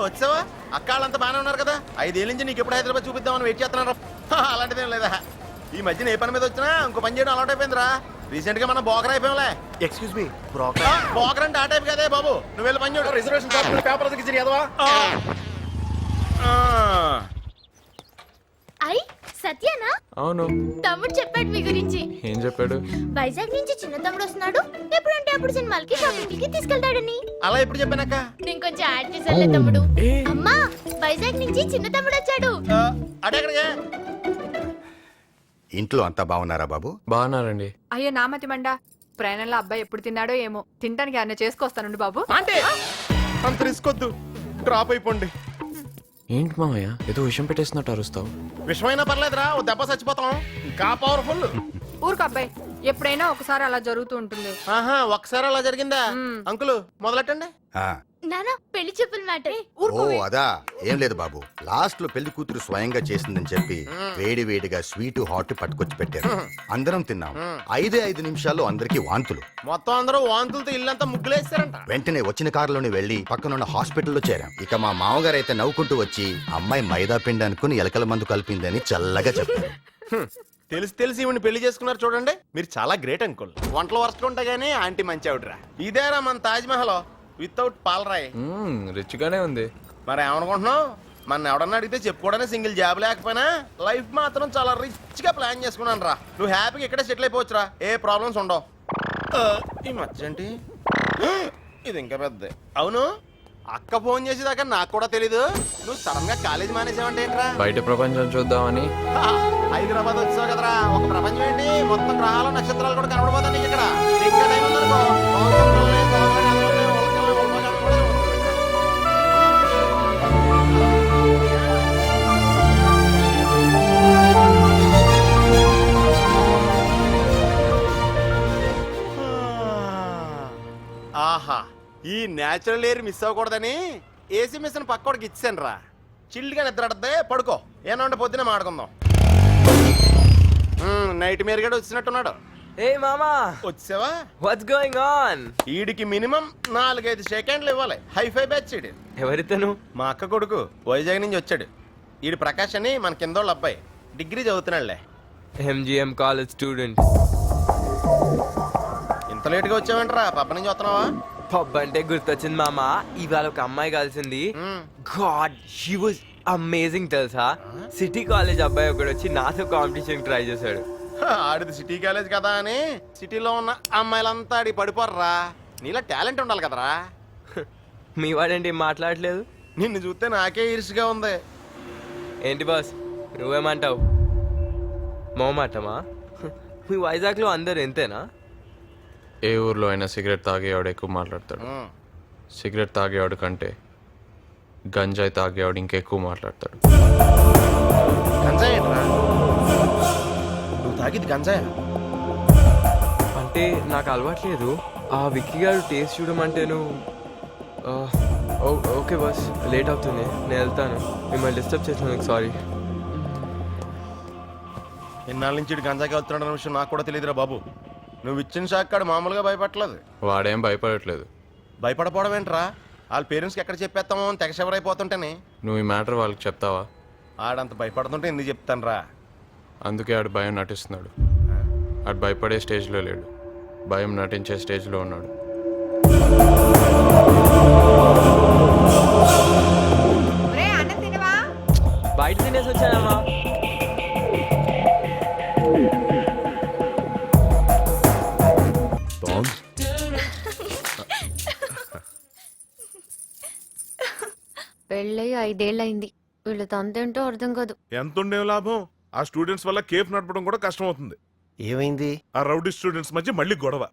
వచ్చావా? అక్క వాళ్ళంతా బాగానే ఉన్నారు కదా? 5 ఏళ్ళ నుంచి నీకు ఎప్పుడు హైదరాబాద్ చూపిద్దామని వెయిట్ చేస్తున్నారు. అలాంటిదేం లేదా? ఈ మధ్యన ఏ పని మీద వచ్చినా ఇంకో పని చేయడం అలవాటు అయిపోయిందిరా. రీసెంట్ గా మనం బోకర్ అయిపోయాంలే. Excuse me, broker. బోకర్ అంటే ఆ టైప్ కదే బాబు. నువ్వు వెళ్ళి పని చూడు. రిజర్వేషన్ పేపర్ ఇచ్చి ఎదవా. ఐ సత్యనా? అవును. తమ్ముడు చెప్పాడు మీ గురించి. ఏం చెప్పాడు? వైజాగ్ నుంచి చిన్న తమ్ముడు వస్తున్నాడు, ఎప్పుడంటే అప్పుడు సినిమాలకి షాపింగ్ కి తీసుకెళ్తాడని. అలా ఎప్పుడు చెప్పానక్క? నేను కొంచెం యాడ్ చేశానులే తమ్ముడు. అమ్మా, వైజాగ్ నుంచి చిన్న తమ్ముడు వచ్చాడు. అడే ఎక్కడికే? ఇంట్లో అంతా బాగున్నారా బాబు? బాగున్నారండి. అయ్యో నామతి మండ, ప్రయాణంలో అబ్బాయి ఎప్పుడు తిన్నాడో ఏమో. తినడానికి అన్న చేసుకొస్తానండి బాబు. అంటే అంత రిస్క్ వద్దు, డ్రాప్ అయిపోండి. ఏంటి మామయ్య ఏదో విషయం పెట్టేసినట్టు అరుస్తావు? విషమైనా పర్లేదురా, ఓ దెబ్బ చచ్చిపోతాం. ఇంకా పవర్ఫుల్. ఊరుకు అబ్బాయి, ఎప్పుడైనా ఒకసారి అలా జరుగుతూ ఉంటుంది. ఆహా, ఒకసారి అలా జరిగిందా? అంకుల్ మొదలెట్టండి. ఆ, నానా పెళ్లి చూపుల మ్యాటర్. ఓ అదా. ఏం లేదు బాబు, లాస్ట్ లో పెళ్లి కూతురు స్వయంగా చేసిందని చెప్పి వేడి వేడిగా స్వీట్ హాట్ పట్టుకొచ్చి పెట్టారు. అందరం తిన్నాం. 5 నిమిషాల్లో అందరికి వాంతులు. మొత్తం అందరూ వాంతులతో ఇల్లంతా ముగ్గులేస్తారంట. వెంటనే వచ్చిన కారులోనే వెళ్లి పక్కనున్న హాస్పిటల్లో చేరాం. ఇక మా మామగారు అయితే నవ్వుకుంటూ వచ్చి అమ్మాయి మైదా పిండి అనుకుని ఎలకల మందు కలిపిందని చల్లగా చెప్పారు. తెలిసి ఈవిని పెళ్లి చేసుకున్నారు చూడండి. మీరు చాలా గ్రేట్ అంకుల్. వంటలు వరస్ట్ ఉంటాయి గానీ ఆంటీ మంచి ఆవిడరా. ఇదేరా మన తాజ్ మహల్ వితౌట్ పాలరాయ్. రిచ్ గానే ఉంది. మరి ఏమనుకుంటున్నావు? మన ఎవడన్నా అడిగితే చెప్పుకోవడానికి సింగిల్ జాబ్ లేకపోయినా లైఫ్ మాత్రం చాలా రిచ్ గా ప్లాన్ చేసుకున్నాను రా. నువ్వు హ్యాపీగా ఇక్కడే సెటిల్ అయిపోవచ్చురా, ఏ ప్రాబ్లమ్స్ ఉండవు. ఈ మధ్యంటి ఇది ఇంకా పెద్ద. అవును, అక్క ఫోన్ చేసేదాకా నాకు కూడా తెలీదు. నువ్వు సడన్ గా కాలేజీ మానేసావంటే ఏంట్రా? బయట ప్రపంచం చూద్దామని. హైదరాబాద్ వచ్చావు కదరా, ఒక ప్రపంచం ఏంటి, మొత్తం గ్రహాలు నక్షత్రాలు కూడా కనబడిపోతాయి నీకు ఇక్కడ. ఇంకా టైం ఉందనుకో. ఆహా, ఈ నేచురల్ ఎయిర్ మిస్ అవ్వకూడదని ఏసీ మిషన్ పక్కోడికి ఇచ్చాను రా. చిల్లుగా నిద్రడద్దే, పడుకో. ఏమంటే పొద్దునే మాడుకుందాం. నైట్ మేర్ గడు వచ్చినట్టున్నాడు. ఏ మామా, వచ్చావా? What's going on? ఈడికి మినిమం 4-5 సెకండ్లు ఇవ్వాలి. హైఫై బ్యాచ్ ఈడు. ఎవరితను? మా అక్క కొడుకు వైజాగ్ నుంచి వచ్చాడు. ఈడు ప్రకాష్ అని మన కిందోళ్ళ అబ్బాయి. డిగ్రీ చదువుతున్నాడులే. MGM college student. ఇంత లేట్గా వచ్చావేంట్రా? పబ్బ నుంచి వస్తున్నావా? పబ్ అంటే గుర్తొచ్చింది మామా, ఇవాళ ఒక అమ్మాయి కలిసింది. గాడ్, షీ వాజ్ అమేజింగ్ తెలుసా. సిటీ కాలేజ్ అబ్బాయి ఒకడు వచ్చి నాతో కాంపిటీషన్ ట్రై చేశాడు. ఆడిది సిటీ కాలేజ్ కదా అని సిటీలో ఉన్న అమ్మాయిలంతా ఆడి పడిపోర్రా. నీలా టాలెంట్ ఉండాలి కదరా. మీ వాడేంటి మాట్లాడలేదు? నిన్ను చూస్తే నాకే ఈర్ష్గా ఉంది. ఏంటి బాస్, నువ్వేమంటావు? మోమాటమా? మీ వైజాగ్లో అందరు ఎంతేనా? ఏ ఊర్లో అయినా సిగరెట్ తాగేవాడు ఎక్కువ మాట్లాడతాడు. సిగరెట్ తాగేవాడు కంటే గంజాయి తాగేవాడు ఇంకెక్కువ మాట్లాడతాడు. గంజాయి ఏంట్రా? నువ్వు తాగిది గంజాయా? అంటే నాకు అలవాట్లేదు. ఆ విక్కీ గారు టేస్ట్ చూడమంటేను. ఓకే బాస్, లేట్ అవుతుంది, నేను వెళ్తాను. మిమ్మల్ని డిస్టర్బ్ చేసినందుకు సారీ. ఇన్నాళ్ళ నుంచి గంజాకి వెళ్తున్నాడు అన్న విషయం నాకు కూడా తెలియదురా బాబు. నువ్వు ఇచ్చిన షాక్ కాడు మామూలుగా భయపడలేదు. వాడేం భయపడట్లేదు. భయపడపోవడం ఏంట్రా? వాళ్ళ పేరెంట్స్కి ఎక్కడ చెప్పేస్తామో అని తెగ శివరైపోతుంటేనే. నువ్వు ఈ మ్యాటర్ వాళ్ళకి చెప్తావా? ఆడంత భయపడుతుంటే ఎందుకు చెప్తాను రా. అందుకే ఆడు భయం నటిస్తున్నాడు. ఆడు భయపడే స్టేజ్లో లేడు, భయం నటించే స్టేజ్లో ఉన్నాడు. బయట తినేసి వచ్చానమ్మా. పెళ్ళై 5 ఏళ్ళయింది. వీళ్ళ తంతేంటో అర్థం కాదు. ఎంత ఉండే లాభం? ఆ స్టూడెంట్స్ వల్ల కేఫ్ నడపడం కూడా కష్టం అవుతుంది. ఏమైంది? ఆ రౌడీ స్టూడెంట్స్ మధ్య మళ్ళీ గొడవ.